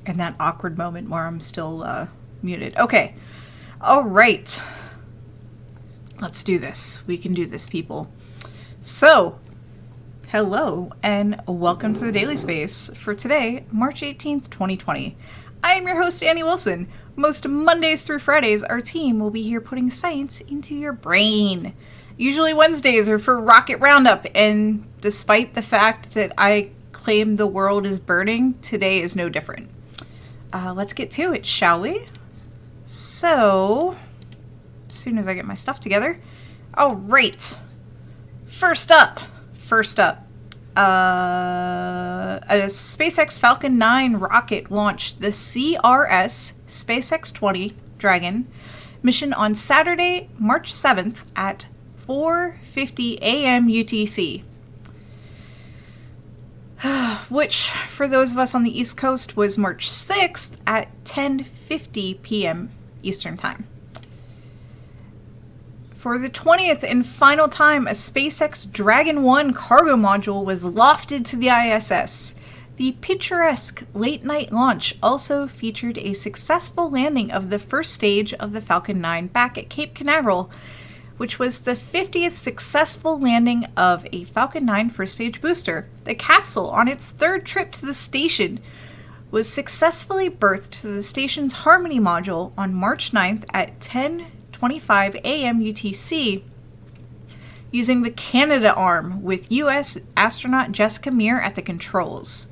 in that awkward moment where I'm still muted. Okay. All right. Let's do this. We can do this, people. So, hello and welcome to the Daily Space for today, March 18th, 2020. I am your host, Annie Wilson. Most Mondays through Fridays, our team will be here putting science into your brain. Usually Wednesdays are for Rocket Roundup, and despite the fact that I claim the world is burning, today is no different. Let's get to it, shall we? So, as soon as I get my stuff together. All right. First up. A SpaceX Falcon 9 rocket launched the CRS SpaceX 20 Dragon mission on Saturday, March 7th at 4:50 a.m. UTC. Which, for those of us on the East Coast, was March 6th at 10:50 p.m. Eastern Time. For the 20th and final time, a SpaceX Dragon 1 cargo module was lofted to the ISS. The picturesque late-night launch also featured a successful landing of the first stage of the Falcon 9 back at Cape Canaveral, which was the 50th successful landing of a Falcon 9 first-stage booster. The capsule, on its third trip to the station, was successfully berthed to the station's Harmony module on March 9th at 10:25 a.m. UTC using the Canada arm with U.S. astronaut Jessica Meir at the controls.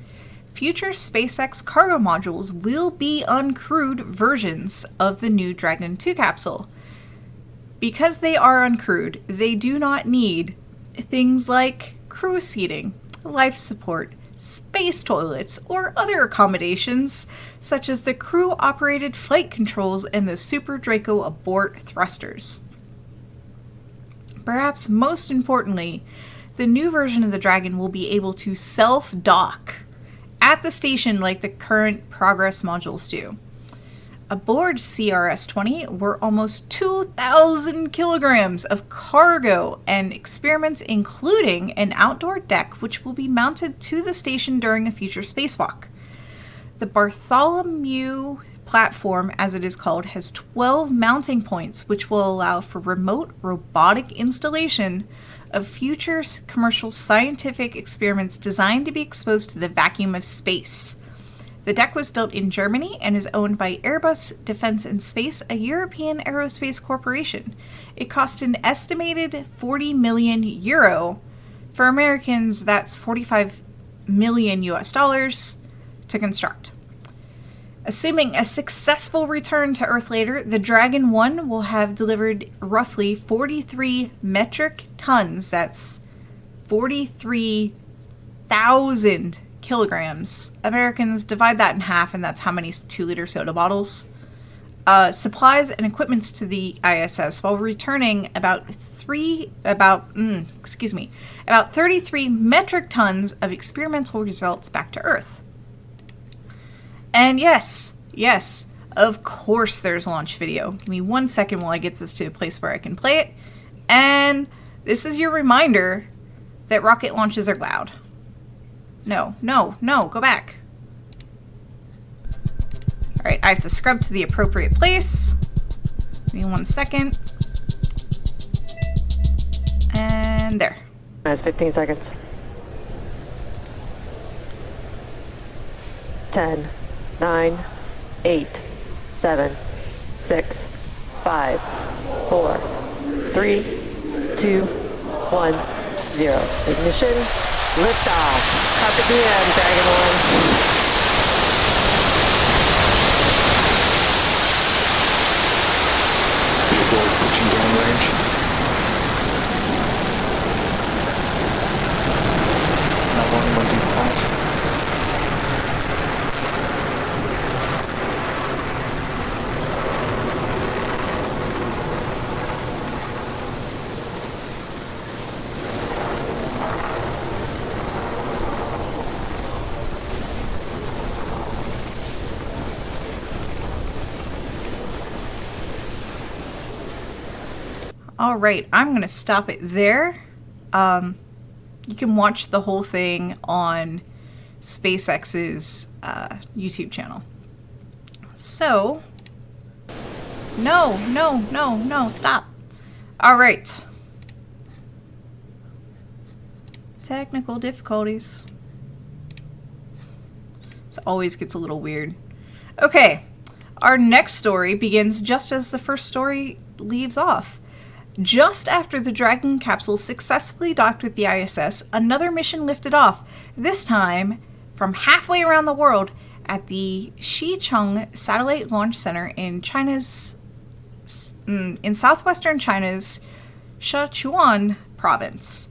Future SpaceX cargo modules will be uncrewed versions of the new Dragon 2 capsule. Because they are uncrewed, they do not need things like crew seating, life support, space toilets, or other accommodations, such as the crew-operated flight controls and the Super Draco abort thrusters. Perhaps most importantly, the new version of the Dragon will be able to self-dock at the station like the current Progress modules do. Aboard CRS-20 were almost 2,000 kilograms of cargo and experiments, including an outdoor deck which will be mounted to the station during a future spacewalk. The Bartolomeo platform, as it is called, has 12 mounting points which will allow for remote robotic installation of future commercial scientific experiments designed to be exposed to the vacuum of space. The deck was built in Germany and is owned by Airbus Defence and Space, a European aerospace corporation. It cost an estimated 40 million euro. For Americans, that's 45 million US dollars to construct. Assuming a successful return to Earth later, the Dragon 1 will have delivered roughly 43 metric tons. That's 43,000 kilograms. Americans, divide that in half, and that's how many 2-liter soda bottles. Supplies and equipments to the ISS, while returning about 33 metric tons of experimental results back to Earth. And yes, of course there's a launch video. Give me 1 second while I get this to a place where I can play it. And this is your reminder that rocket launches are loud. No, go back. Alright, I have to scrub to the appropriate place. Give me 1 second. And there. That's 15 seconds. 10, 9, 8, 7, 6, 5, 4, 3, 2, 1, 0. Ignition. Liftoff. Carpe diem, Dragon 1. Vehicle is pitching downrange. Now 115. All right, I'm going to stop it there. You can watch the whole thing on SpaceX's YouTube channel. So, no, stop. All right. Technical difficulties. This always gets a little weird. Okay, our next story begins just as the first story leaves off. Just after the Dragon capsule successfully docked with the ISS, another mission lifted off, this time from halfway around the world at the Xicheng Satellite Launch Center in southwestern China's Sichuan province.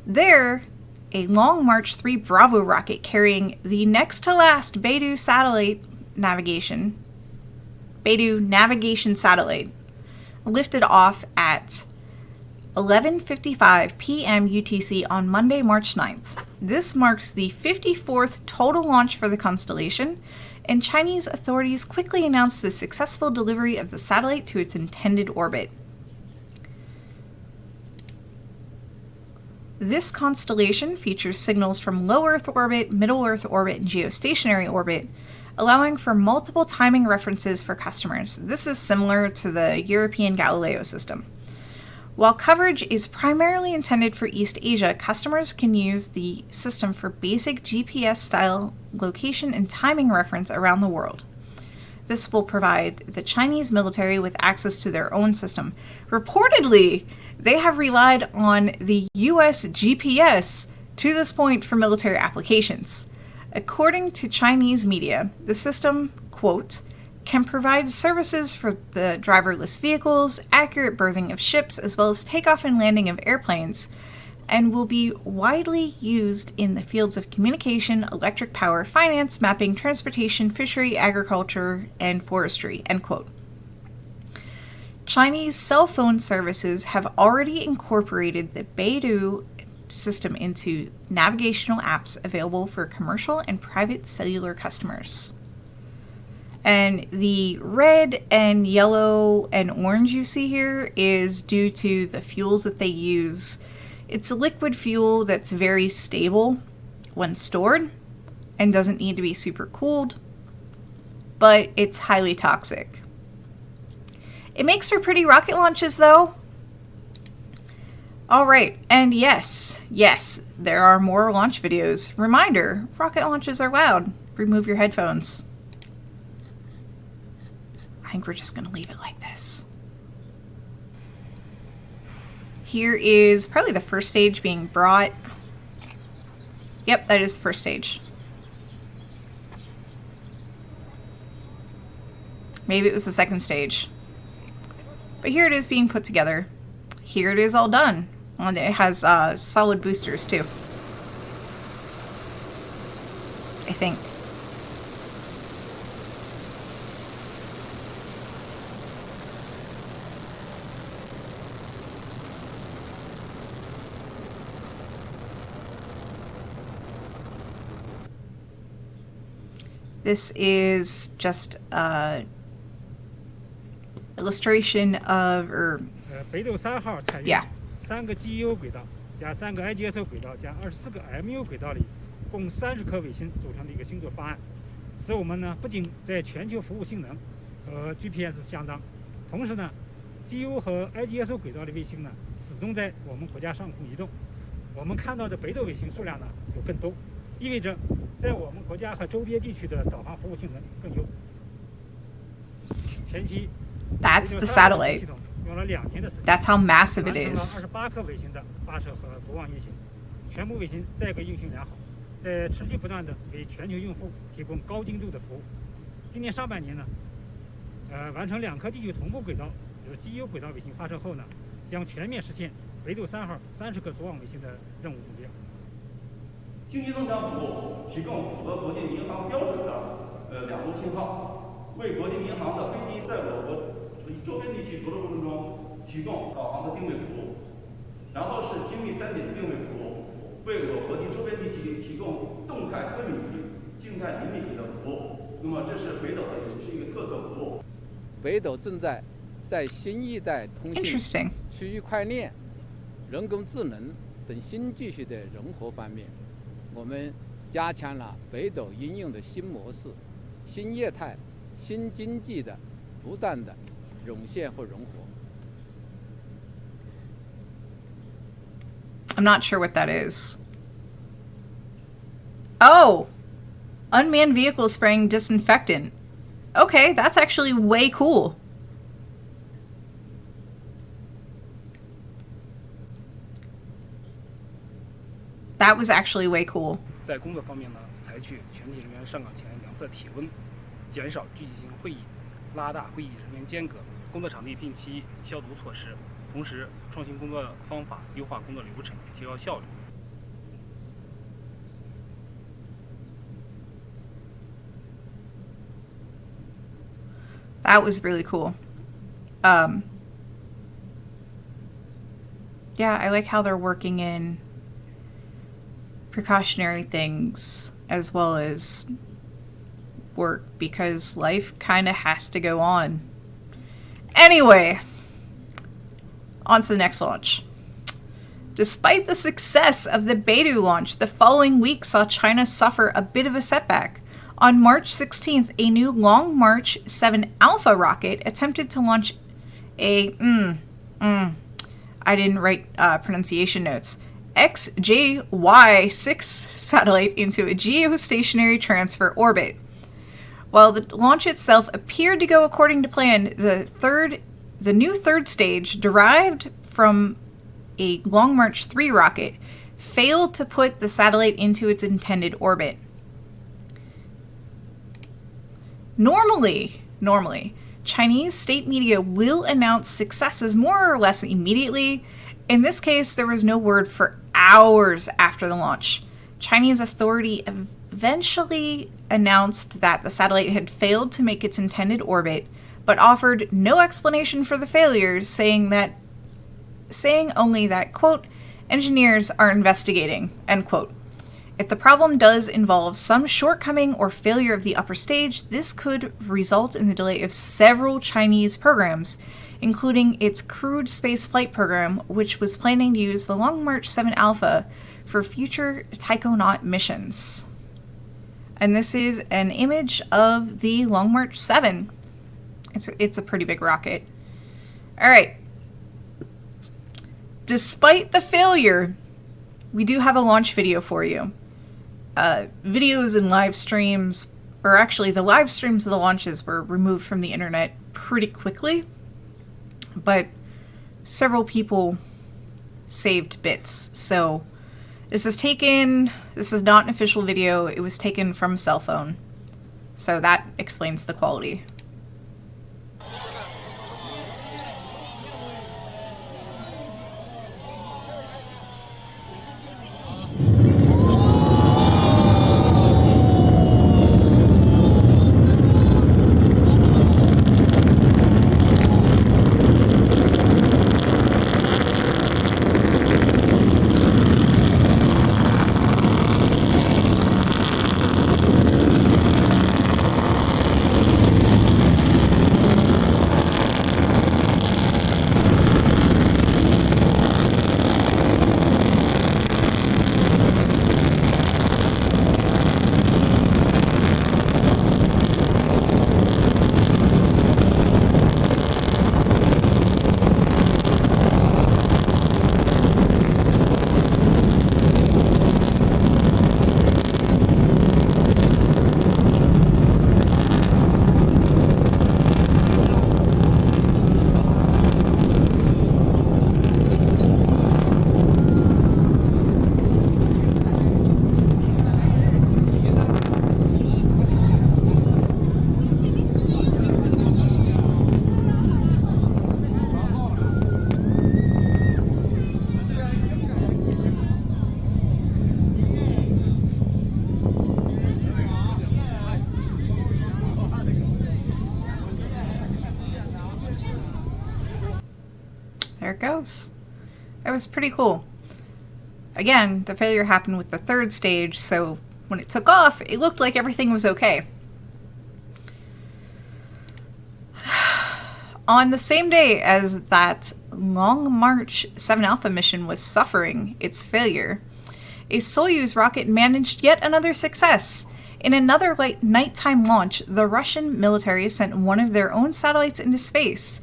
There, a Long March 3 Bravo rocket carrying the next to last Beidou navigation satellite lifted off at 11:55 p.m. UTC on Monday, March 9th. This marks the 54th total launch for the constellation, and Chinese authorities quickly announced the successful delivery of the satellite to its intended orbit. This constellation features signals from low Earth orbit, middle Earth orbit, and geostationary orbit, allowing for multiple timing references for customers. This is similar to the European Galileo system. While coverage is primarily intended for East Asia, customers can use the system for basic GPS-style location and timing reference around the world. This will provide the Chinese military with access to their own system. Reportedly, they have relied on the US GPS to this point for military applications. According to Chinese media, the system, quote, can provide services for the driverless vehicles, accurate berthing of ships, as well as takeoff and landing of airplanes, and will be widely used in the fields of communication, electric power, finance, mapping, transportation, fishery, agriculture, and forestry, end quote. Chinese cell phone services have already incorporated the Beidou system into navigational apps available for commercial and private cellular customers. And the red and yellow and orange you see here is due to the fuels that they use. It's a liquid fuel that's very stable when stored and doesn't need to be super cooled, but it's highly toxic. It makes for pretty rocket launches, though. All right, and yes, there are more launch videos. Reminder, rocket launches are loud. Remove your headphones. I think we're just going to leave it like this. Here is probably the first stage being brought. Yep, that is the first stage. Maybe it was the second stage. But here it is being put together. Here it is all done. And it has solid boosters too. I think. This is just illustration of, Beidou 3号采用 yeah. 3个 GEO 轨道加3个 IGSO 轨道加24个 MU 轨道里，共30颗卫星组成的一个星座方案，使我们呢不仅在全球服务性能和 GPS 相当，同时呢 GEO 和 IGSO 轨道的卫星呢始终在我们国家上空移动。我们看到的北斗卫星数量呢有更多，意味着在我们国家和周边地区的导航服务性能更优。前期 That's the satellite. 用了2年的时间， That's how massive it 完成了 is. 28颗卫星的发射和着网运行，全部卫星在轨运行良好，在持续不断的为全球用户提供高精度的服务。今年上半年呢，完成2颗地球同步轨道，就是 GEO 轨道卫星发射后呢，将全面实现北斗3号30颗着网卫星的任务目标。经济增强服务提供符合国际民航标准的2路信号，为国际民航的飞机在我国周边地区着陆过程中提供导航的定位服务，然后是精密单点定位服务，为我国际周边地区提供动态分离体、静态厘米体的服务。那么这是北斗的也是一个特色服务。北斗正在新一代通信、 Interesting. 区域块链、人工智能等新技术的融合方面，我们加强了北斗应用的新模式、新业态新经济的不断的涌现和融合。I'm not sure what that is. Oh! Unmanned vehicle spraying disinfectant. Okay, that's actually way cool. That was actually way cool. 在工作方面呢，采取全体人员上岗前量测体温，减少聚集性会议，拉大会议人员间隔，工作场地定期消毒措施，同时创新工作方法，优化工作流程，提高效率。That was really cool. Yeah, I like how they're working in precautionary things as well as work, because life kind of has to go on. Anyway, on to the next launch. Despite the success of the Beidou launch, the following week saw China suffer a bit of a setback. On March 16th, a new Long March 7 Alpha rocket attempted to launch a I didn't write pronunciation notes. XJY-6 satellite into a geostationary transfer orbit. While the launch itself appeared to go according to plan, the new third stage, derived from a Long March 3 rocket, failed to put the satellite into its intended orbit. Normally, Chinese state media will announce successes more or less immediately. In this case, there was no word for hours after the launch. Chinese authority eventually announced that the satellite had failed to make its intended orbit, but offered no explanation for the failures, saying only that, quote, engineers are investigating, end quote. If the problem does involve some shortcoming or failure of the upper stage, this could result in the delay of several Chinese programs, including its crewed space flight program, which was planning to use the Long March 7 Alpha for future taikonaut missions. And this is an image of the Long March 7. It's a pretty big rocket. All right. Despite the failure, we do have a launch video for you. Videos and live streams, or actually the live streams of the launches were removed from the internet pretty quickly, but several people saved bits. So this is not an official video, it was taken from a cell phone. So that explains the quality. There it goes. That was pretty cool. Again, the failure happened with the third stage, so when it took off, it looked like everything was okay. On the same day as that Long March 7 Alpha mission was suffering its failure, a Soyuz rocket managed yet another success. In another nighttime launch, the Russian military sent one of their own satellites into space.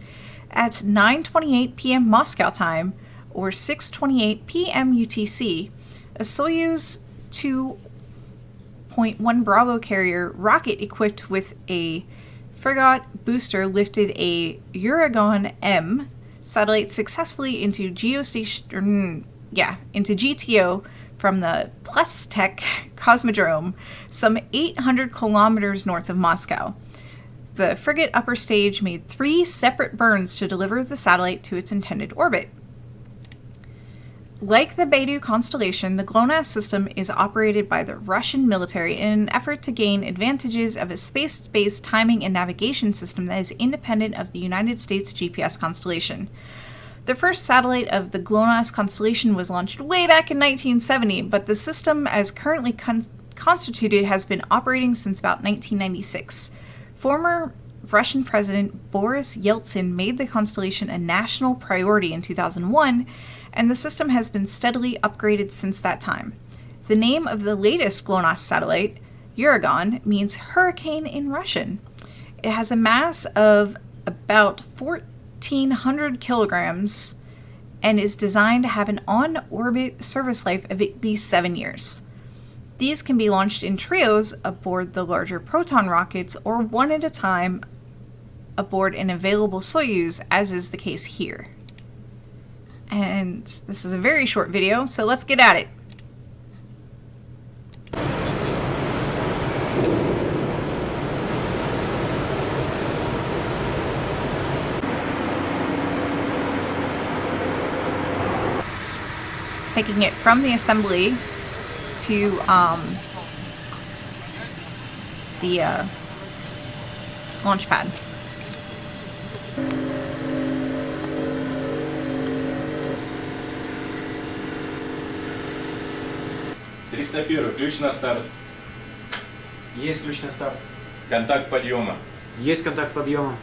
At 9:28 p.m. Moscow time, or 6:28 p.m. UTC, a Soyuz 2.1 Bravo carrier rocket equipped with a Fregat booster lifted a Uragan-M satellite successfully into GTO from the Plestek Cosmodrome, some 800 kilometers north of Moscow. The frigate upper stage made 3 separate burns to deliver the satellite to its intended orbit. Like the Beidou constellation, the GLONASS system is operated by the Russian military in an effort to gain advantages of a space-based timing and navigation system that is independent of the United States GPS constellation. The first satellite of the GLONASS constellation was launched way back in 1970, but the system as currently constituted has been operating since about 1996. Former Russian President Boris Yeltsin made the constellation a national priority in 2001, and the system has been steadily upgraded since that time. The name of the latest GLONASS satellite, Uragan, means hurricane in Russian. It has a mass of about 1,400 kilograms and is designed to have an on-orbit service life of at least 7 years. These can be launched in trios aboard the larger Proton rockets or one at a time aboard an available Soyuz, as is the case here. And this is a very short video, so let's get at it. Taking it from the assembly to the launch pad. Ключ на старт. Есть ключ на старт. Контакт подъема. Есть контакт подъема.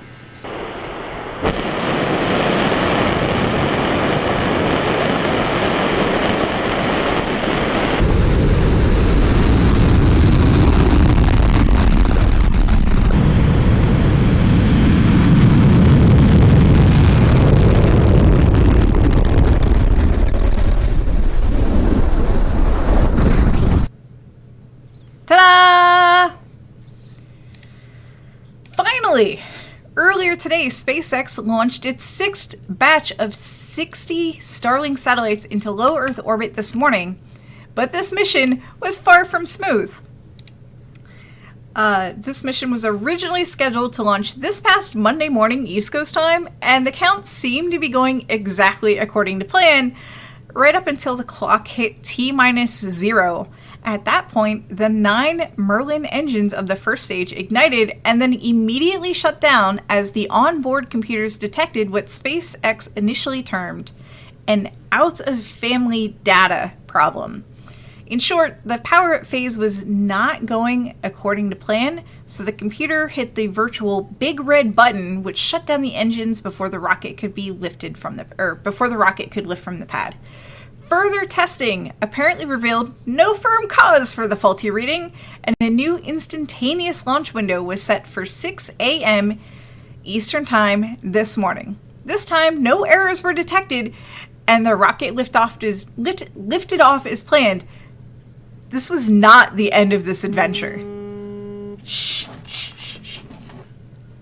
Ta-da! Finally! Earlier today, SpaceX launched its 6th batch of 60 Starlink satellites into low Earth orbit this morning, but this mission was far from smooth. This mission was originally scheduled to launch this past Monday morning East Coast time, and the count seemed to be going exactly according to plan, right up until the clock hit T-0. At that point, the 9 Merlin engines of the first stage ignited and then immediately shut down as the onboard computers detected what SpaceX initially termed an out-of-family data problem. In short, the power-up phase was not going according to plan, so the computer hit the virtual big red button, which shut down the engines before the rocket could be lifted from before the rocket could lift from the pad. Further testing apparently revealed no firm cause for the faulty reading, and a new instantaneous launch window was set for 6 a.m. Eastern Time this morning. This time, no errors were detected, and the rocket lifted off as planned. This was not the end of this adventure. Shh, shh, shh, shh.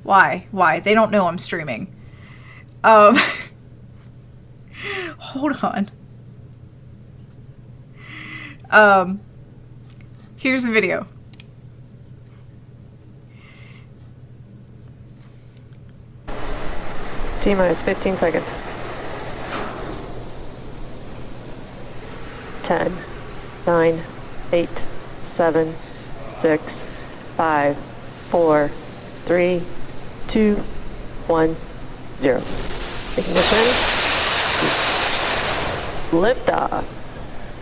Why? Why? They don't know I'm streaming. Hold on. Here's a video. T-minus 15 seconds. 10, 9, 8, 7, 6, 5, 4, 3, 2, 1, 0. Ignition. Liftoff.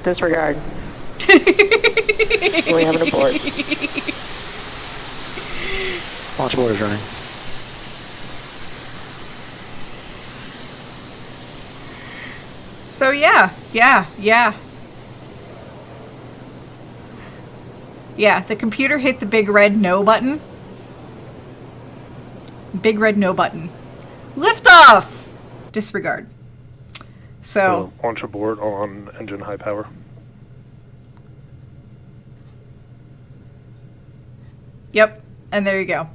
Disregard. We have an abort. Launch board is running. So yeah. Yeah, the computer hit the big red no button. Big red no button. Liftoff! Disregard. So... launch abort on engine high power. Yep, and there you go.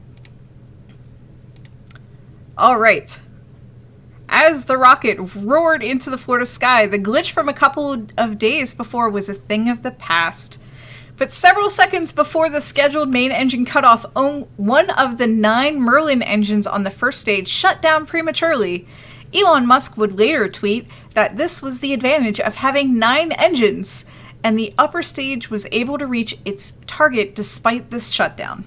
Alright. As the rocket roared into the Florida sky, the glitch from a couple of days before was a thing of the past. But several seconds before the scheduled main engine cutoff, one of the 9 Merlin engines on the first stage shut down prematurely. Elon Musk would later tweet that this was the advantage of having 9 engines, and the upper stage was able to reach its target despite this shutdown.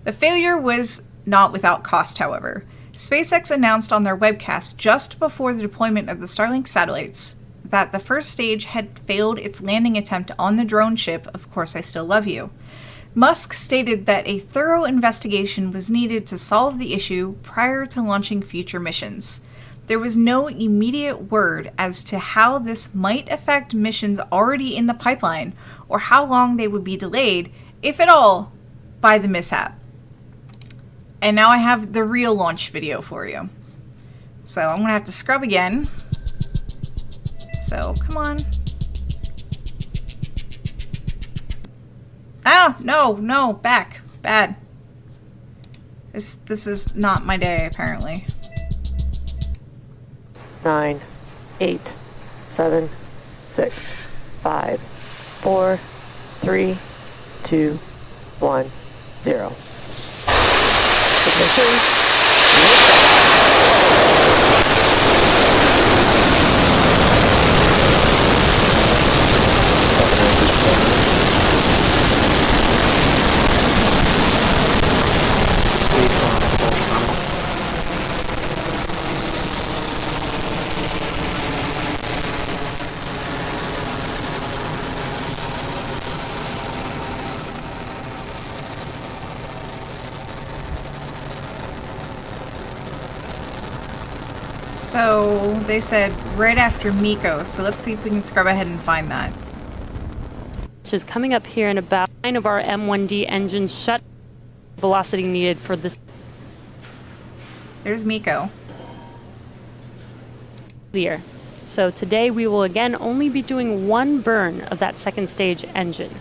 The failure was not without cost, however. SpaceX announced on their webcast just before the deployment of the Starlink satellites that the first stage had failed its landing attempt on the drone ship, Of Course I Still Love You. Musk stated that a thorough investigation was needed to solve the issue prior to launching future missions. There was no immediate word as to how this might affect missions already in the pipeline, or how long they would be delayed, if at all, by the mishap. And now I have the real launch video for you. So I'm going to have to scrub again. So, come on. Ah, no, back. Bad. This is not my day, apparently. 9, 8, 7, 6, 5, 4, 3, 2, 1, 0. Ignition. So, they said right after Miko, so let's see if we can scrub ahead and find that. Which is coming up here in about 9 of our M1D engines shut. Velocity needed for this. There's Miko. Year. So today we will again only be doing 1 burn of that second stage engine.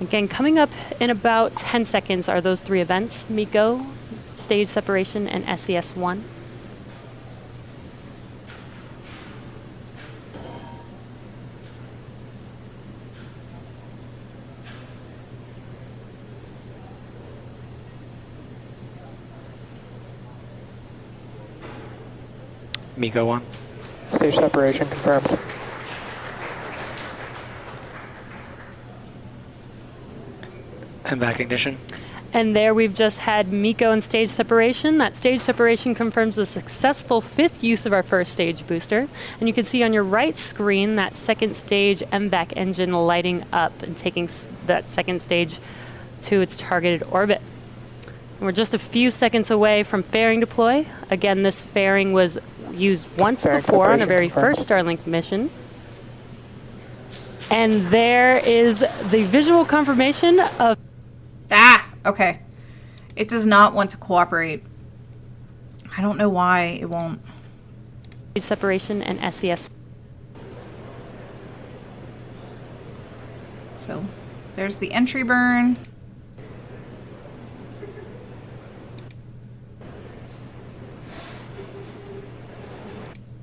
Again, coming up in about 10 seconds are those 3 events: Miko, stage separation, and SES-1. Miko 1. Stage separation confirmed. And back ignition. And there we've just had Miko and stage separation. That stage separation confirms the successful 5th use of our first stage booster. And you can see on your right screen that second stage MVAC engine lighting up and taking that second stage to its targeted orbit. And we're just a few seconds away from fairing deploy. Again, this fairing was used once before on our very first Starlink mission. And there is the visual confirmation of... Ah, okay. It does not want to cooperate. I don't know why it won't. Separation and SES. So, there's the entry burn.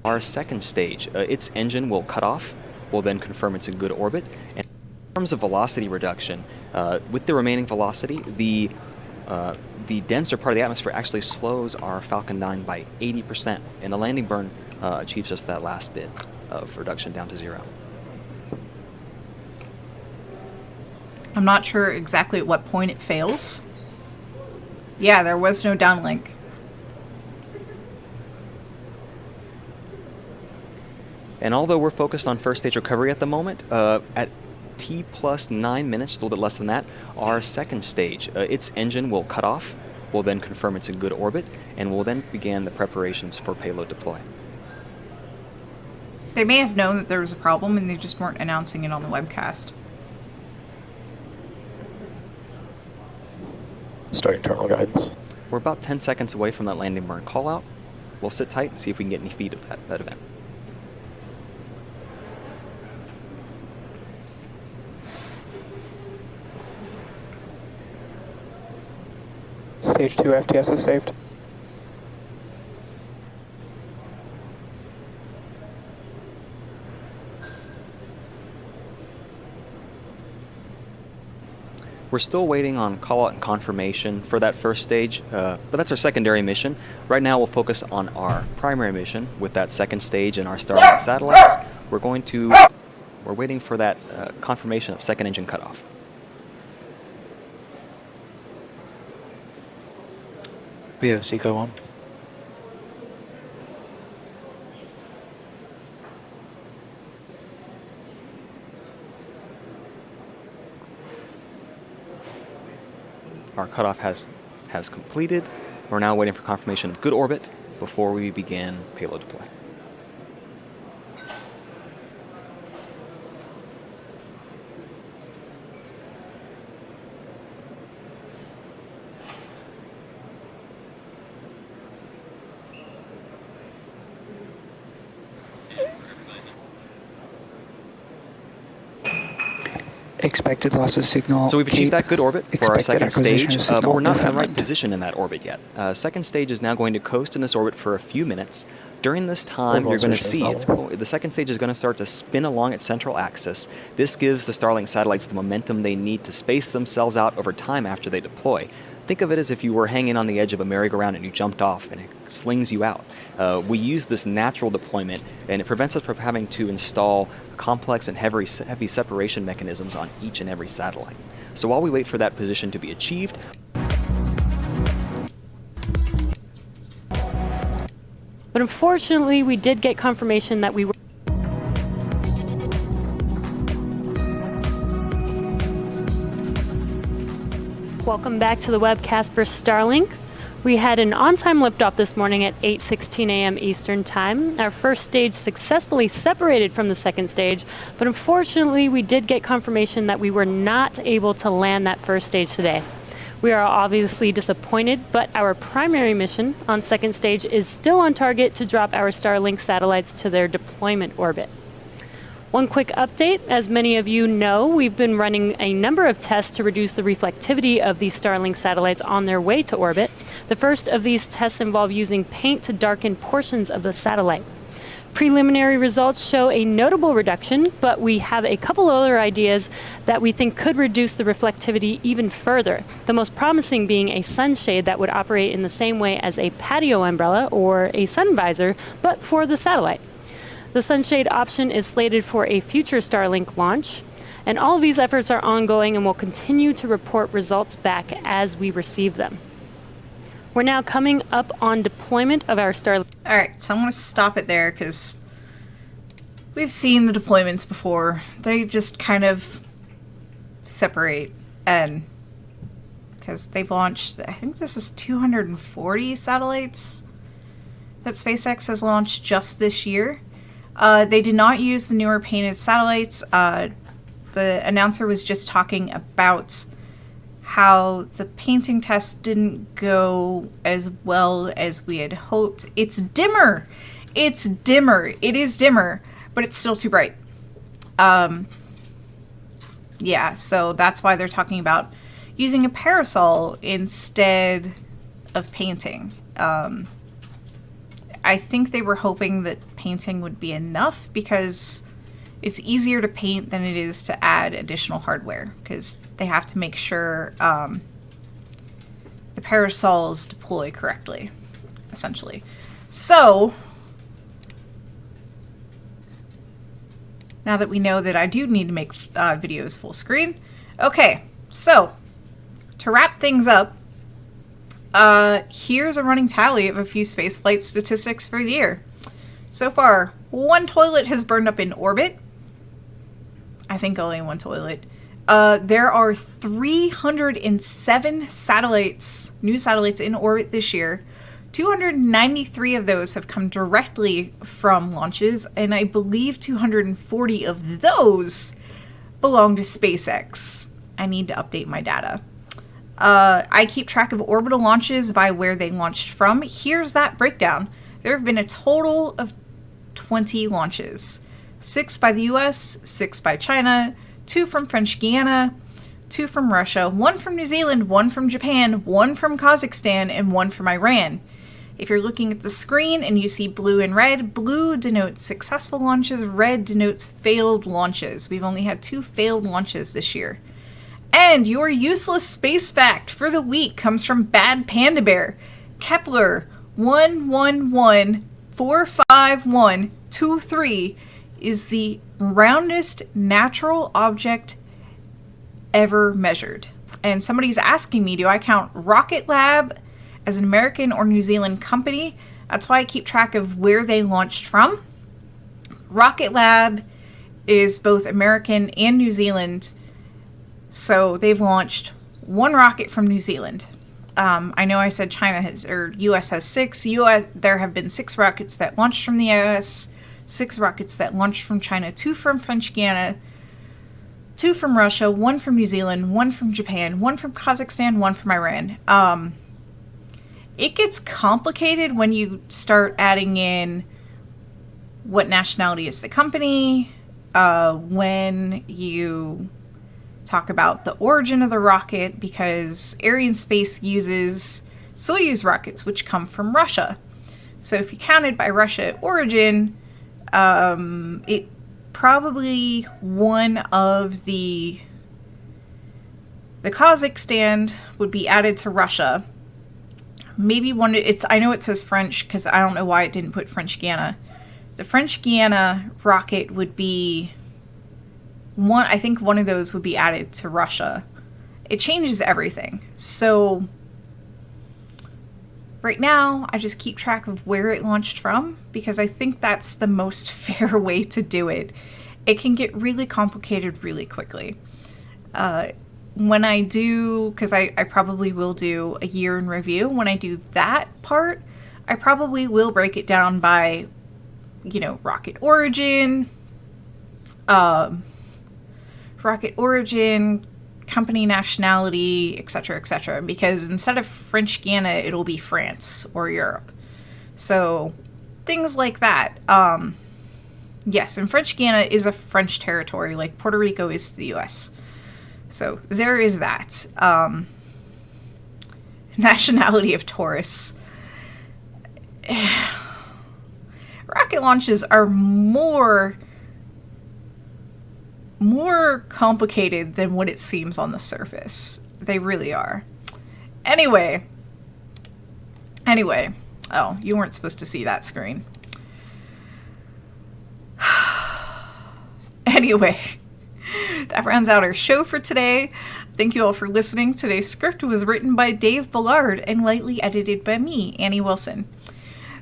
Our second stage, its engine will cut off. We'll then confirm it's in good orbit. And in terms of velocity reduction, with the remaining velocity, the denser part of the atmosphere actually slows our Falcon 9 by 80%, and the landing burn achieves just that last bit of reduction down to 0. I'm not sure exactly at what point it fails. Yeah, there was no downlink. And although we're focused on first stage recovery at the moment, at T plus 9 minutes, a little bit less than that, our second stage, its engine will cut off. We'll then confirm it's in good orbit, and we'll then begin the preparations for payload deploy. They may have known that there was a problem and they just weren't announcing it on the webcast. Starting terminal guidance. We're about 10 seconds away from that landing burn call out. We'll sit tight and see if we can get any feed of that event. Stage 2 FTS is saved. We're still waiting on call-out and confirmation for that first stage, but that's our secondary mission. Right now we'll focus on our primary mission with that second stage and our Starlink satellites. We're waiting for that confirmation of second engine cutoff. VOC go on. Our cutoff has completed. We're now waiting for confirmation of good orbit before we begin payload deploy. Expected loss of signal. So we've achieved that good orbit for our second stage, but we're not in the right Newfoundland. position in that orbit yet. Second stage is now going to coast in this orbit for a few minutes. During this time, you're going to see the second stage is going to start to spin along its central axis. This gives the Starlink satellites the momentum they need to space themselves out over time after they deploy. Think of it as if you were hanging on the edge of a merry-go-round and you jumped off and it slings you out. We use this natural deployment and it prevents us from having to install complex and heavy separation mechanisms on each and every satellite. So while we wait for that position to be achieved, but unfortunately we did get confirmation that we were Welcome back to the webcast for Starlink. We had an on-time liftoff this morning at 8:16 a.m. Eastern Time. Our first stage successfully separated from the second stage, but unfortunately we did get confirmation that we were not able to land that first stage today. We are obviously disappointed, but our primary mission on second stage is still on target to drop our Starlink satellites to their deployment orbit. One quick update, as many of you know, we've been running a number of tests to reduce the reflectivity of these Starlink satellites on their way to orbit. The first of these tests involve using paint to darken portions of the satellite. Preliminary results show a notable reduction, but we have a couple other ideas that we think could reduce the reflectivity even further. The most promising being a sunshade that would operate in the same way as a patio umbrella or a sun visor, but for the satellite. The sunshade option is slated for a future Starlink launch, and all of these efforts are ongoing and will continue to report results back as we receive them. We're now coming up on deployment of our Starlink. All right, so I'm going to stop it there because we've seen the deployments before. They just kind of separate, and because they've launched, I think this is 240 satellites that SpaceX has launched just this year. They did not use the newer painted satellites. The announcer was just talking about how the painting test didn't go as well as we had hoped. It's dimmer. It's dimmer. It is dimmer, but it's still too bright. Yeah, so that's why they're talking about using a parasol instead of painting. I think they were hoping that painting would be enough because it's easier to paint than it is to add additional hardware because they have to make sure the parasols deploy correctly, essentially. So, now that we know that I do need to make videos full screen. Okay, so to wrap things up, here's a running tally of a few spaceflight statistics for the year. So far, one toilet has burned up in orbit. I think only one toilet. There are 307 satellites, new satellites in orbit this year. 293 of those have come directly from launches, and I believe 240 of those belong to SpaceX. I need to update my data. I keep track of orbital launches by where they launched from. Here's that breakdown. There have been a total of 20 launches. 6 by the US, 6 by China, 2 from French Guiana, 2 from Russia, 1 from New Zealand, 1 from Japan, 1 from Kazakhstan, and 1 from Iran. If you're looking at the screen and you see blue and red, blue denotes successful launches, red denotes failed launches. We've only had 2 failed launches this year. And your useless space fact for the week comes from Bad Panda Bear. Kepler 11145123 is the roundest natural object ever measured. And somebody's asking me, do I count Rocket Lab as an American or New Zealand company? That's why I keep track of where they launched from. Rocket Lab is both American and New Zealand, so they've launched 1 rocket from New Zealand. I know I said China has, or US has 6. There have been 6 rockets that launched from the US, 6 rockets that launched from China, 2 from French Guiana, 2 from Russia, 1 from New Zealand, 1 from Japan, 1 from Kazakhstan, 1 from Iran. It gets complicated when you start adding in what nationality is the company, when you talk about the origin of the rocket, because Arianespace uses Soyuz rockets, which come from Russia. So if you counted by Russia origin, it probably one of the Kazakhstan would be added to Russia. Maybe one, I know it says French because I don't know why it didn't put French Guiana. The French Guiana rocket would be one, I think one of those would be added to Russia. It changes everything. So right now, I just keep track of where it launched from because I think that's the most fair way to do it. It can get really complicated really quickly. When I do, because I probably will do a year in review, when I do that part, I probably will break it down by, rocket origin, company nationality, etc., because instead of French Guiana, it'll be France or Europe. So things like that. Yes, and French Guiana is a French territory, like Puerto Rico is the US. So there is that. Nationality of Taurus. Rocket launches are more complicated than what it seems on the surface. They really are. Anyway. Oh, you weren't supposed to see that screen. Anyway, that rounds out our show for today. Thank you all for listening. Today's script was written by Dave Ballard and lightly edited by me, Annie Wilson.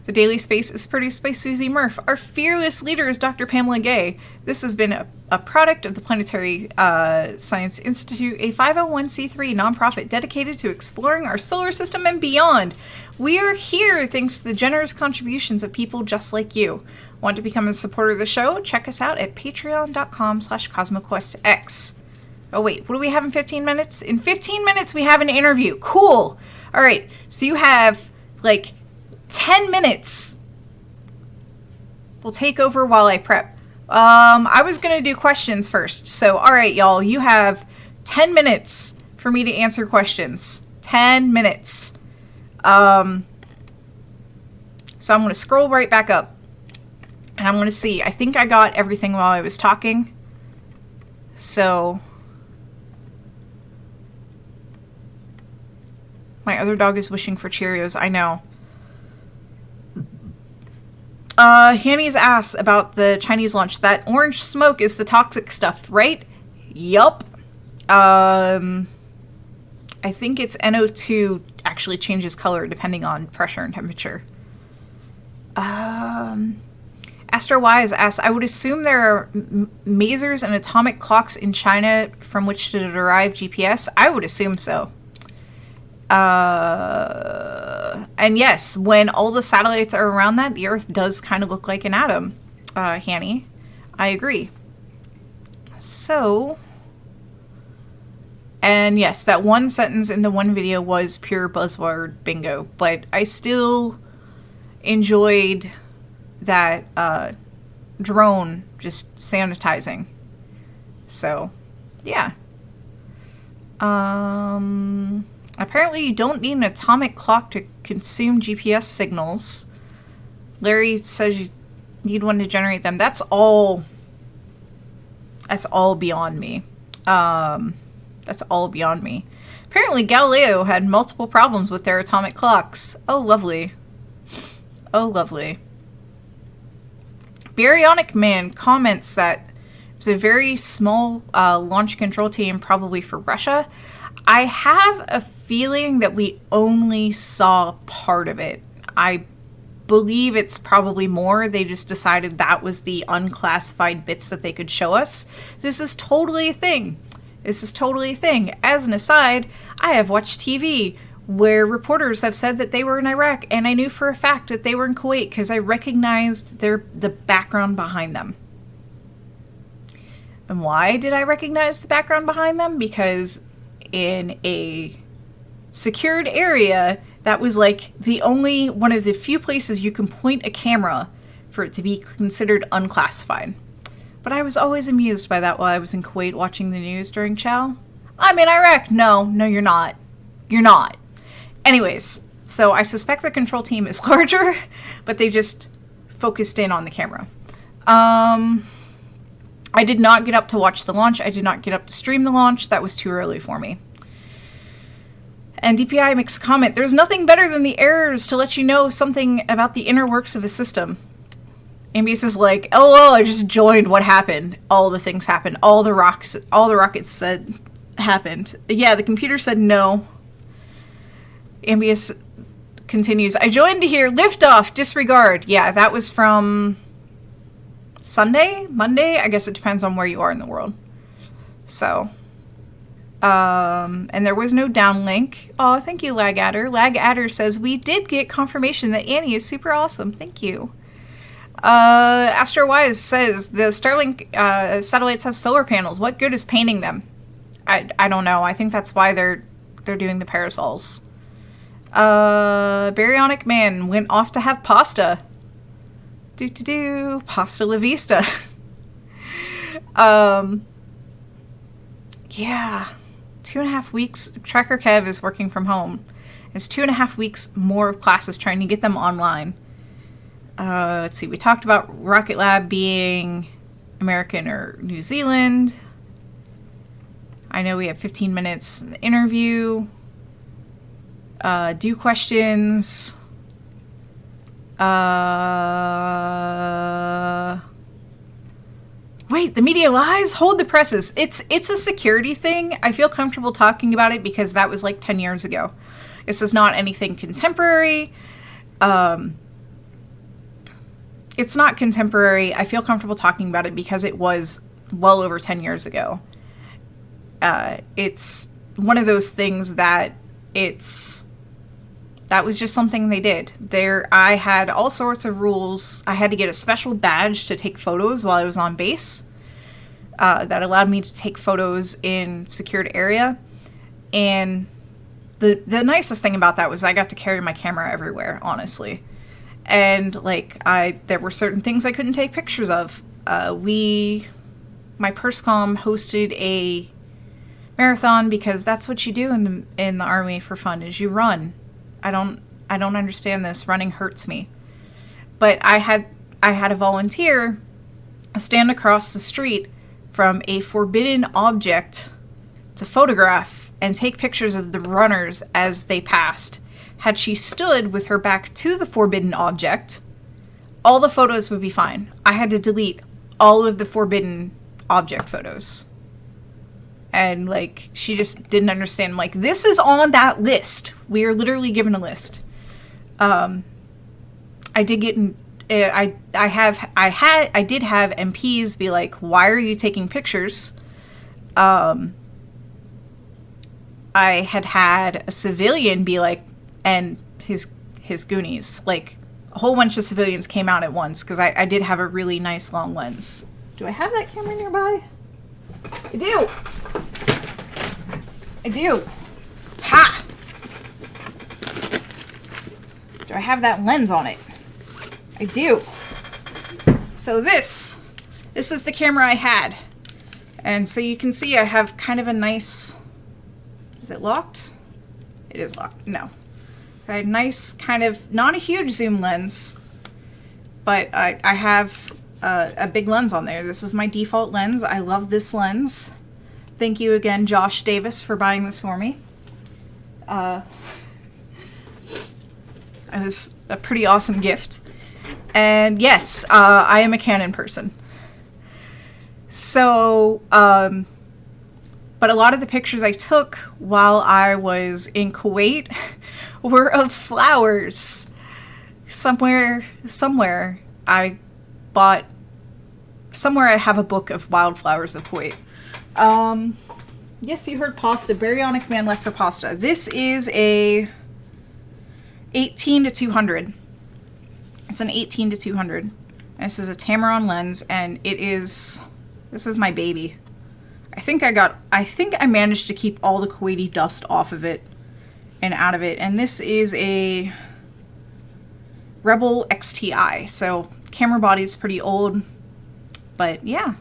The Daily Space is produced by Susie Murph. Our fearless leader is Dr. Pamela Gay. This has been a product of the Planetary Science Institute, a 501c3 nonprofit dedicated to exploring our solar system and beyond. We are here thanks to the generous contributions of people just like you. Want to become a supporter of the show? Check us out at patreon.com/CosmoQuestX. Oh wait, what do we have in 15 minutes? In 15 minutes we have an interview. Cool. All right, so you have like 10 minutes. We'll take over while I prep. I was going to do questions first. So, all right, y'all, you have 10 minutes for me to answer questions. 10 minutes. So I'm going to scroll right back up. And I'm going to see. I think I got everything while I was talking. So my other dog is wishing for Cheerios. I know. Hanny's asked about the Chinese launch. That orange smoke is the toxic stuff, right? Yup. I think it's NO2 actually changes color depending on pressure and temperature. Astro Wise asks, I would assume there are masers and atomic clocks in China from which to derive GPS. I would assume so. And yes, when all the satellites are around that, the Earth does kind of look like an atom, Hanny. I agree. So, And yes, that one sentence in the one video was pure buzzword bingo, but I still enjoyed that drone just sanitizing. So, yeah. Apparently you don't need an atomic clock to consume GPS signals. Larry says you need one to generate them. That's all beyond me. That's all beyond me. Apparently Galileo had multiple problems with their atomic clocks. Oh, lovely. Oh, lovely. Baryonic Man comments that it was a very small launch control team, probably for Russia. I have a feeling that we only saw part of it. I believe it's probably more. They just decided that was the unclassified bits that they could show us. This is totally a thing. This is totally a thing. As an aside, I have watched TV where reporters have said that they were in Iraq, and I knew for a fact that they were in Kuwait because I recognized the background behind them. And why did I recognize the background behind them? Because in a secured area, that was like the only one of the few places you can point a camera for it to be considered unclassified. But I was always amused by that while I was in Kuwait watching the news during Chow. I'm in Iraq. No, you're not. You're not. Anyways, so I suspect the control team is larger, but they just focused in on the camera. I did not get up to watch the launch. I did not get up to stream the launch. That was too early for me. And DPI makes a comment, there's nothing better than the errors to let you know something about the inner works of a system. Ambius is like, LOL, I just joined, what happened? All the things happened. All the rockets said happened. Yeah, the computer said no. Ambius continues, I joined to hear liftoff, disregard. Yeah, that was from Sunday? Monday? I guess it depends on where you are in the world. So, and there was no downlink. Oh, thank you, Lagadder. Lagadder says, we did get confirmation that Annie is super awesome. Thank you. Astro Wise says, the Starlink satellites have solar panels. What good is painting them? I don't know. I think that's why they're doing the parasols. Baryonic Man went off to have pasta. Pasta la vista. Yeah. 2.5 weeks. Tracker Kev is working from home. It's 2.5 weeks more of classes trying to get them online. Let's see. We talked about Rocket Lab being American or New Zealand. I know we have 15 minutes in the interview. Do questions. Wait, the media lies? Hold the presses. It's a security thing. I feel comfortable talking about it because that was like 10 years ago. This is not anything contemporary. It's not contemporary. I feel comfortable talking about it because it was well over 10 years ago. It's one of those things that that was just something they did. I had all sorts of rules. I had to get a special badge to take photos while I was on base. That allowed me to take photos in secured area. And the nicest thing about that was I got to carry my camera everywhere, honestly. And there were certain things I couldn't take pictures of. My PersCom hosted a marathon because that's what you do in the army for fun, is you run. I don't understand this. Running hurts me. But I had a volunteer stand across the street from a forbidden object to photograph and take pictures of the runners as they passed. Had she stood with her back to the forbidden object, all the photos would be fine. I had to delete all of the forbidden object photos. And, she just didn't understand. This is on that list. We are literally given a list. I did get I did have MPs be like, why are you taking pictures? I had a civilian be like, and his Goonies, a whole bunch of civilians came out at once because I did have a really nice long lens. Do I have that camera nearby? I do. I do. Ha! Do I have that lens on it? I do. So this is the camera I had. And so you can see I have kind of a nice, is it locked? It is locked, no. I had a nice kind of, not a huge zoom lens, but I have a big lens on there. This is my default lens. I love this lens. Thank you again, Josh Davis, for buying this for me. It was a pretty awesome gift. And yes, I am a Canon person. So, but a lot of the pictures I took while I was in Kuwait were of flowers. Somewhere I bought, somewhere I have a book of wildflowers of Kuwait. Yes, you heard pasta. Baryonic Man left for pasta. This is a 18 to 200. It's an 18 to 200. This is a Tamron lens, and it is, this is my baby. I think I managed to keep all the Kuwaiti dust off of it and out of it. And this is a Rebel XTI. So camera body's pretty old, but yeah.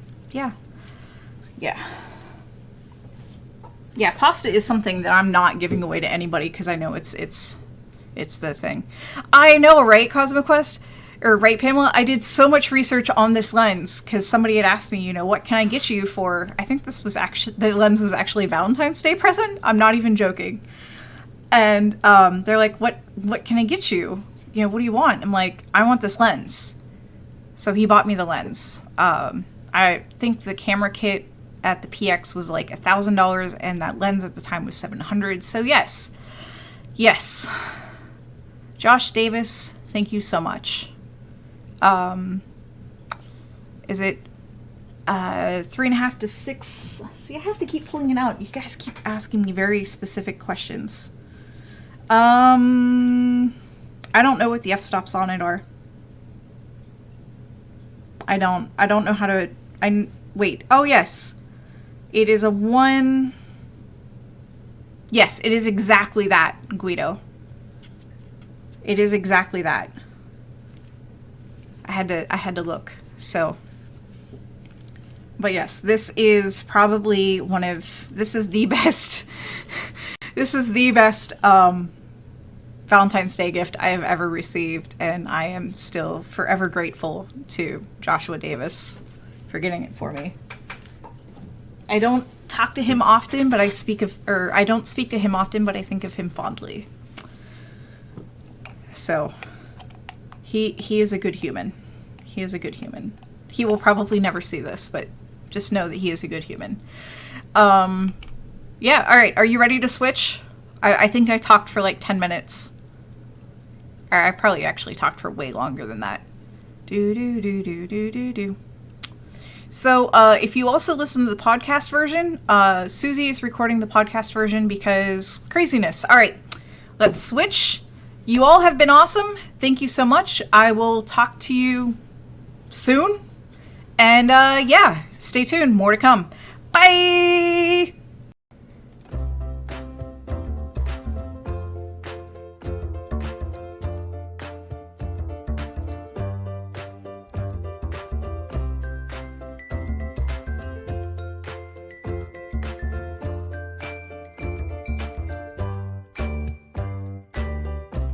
Yeah, pasta is something that I'm not giving away to anybody because I know it's the thing. I know, right, CosmoQuest? Or right, Pamela? I did so much research on this lens because somebody had asked me, you know, what can I get you for, I think this was actually, the lens was actually a Valentine's Day present. I'm not even joking. And they're like, what can I get you? You know, what do you want? I'm like, I want this lens. So he bought me the lens. I think the camera kit at the PX was like $1,000 and that lens at the time was $700. So yes. Josh Davis, thank you so much. Is it 3.5 to 6? See, I have to keep pulling it out. You guys keep asking me very specific questions. I don't know what the f-stops on it are. I don't know how to, wait. Oh, yes. It is a 1. Yes, it is exactly that, Guido. It is exactly that. I had to look. So, but yes, this is probably this is the best Valentine's Day gift I have ever received, and I am still forever grateful to Joshua Davis for getting it for me. I don't talk to him often, but I don't speak to him often, but I think of him fondly. So, he is a good human. He is a good human. He will probably never see this, but just know that he is a good human. Yeah, all right. Are you ready to switch? I think I talked for like 10 minutes. Or I probably actually talked for way longer than that. So if you also listen to the podcast version, Susie is recording the podcast version because craziness. All right, let's switch. You all have been awesome. Thank you so much. I will talk to you soon. And yeah, stay tuned. More to come. Bye!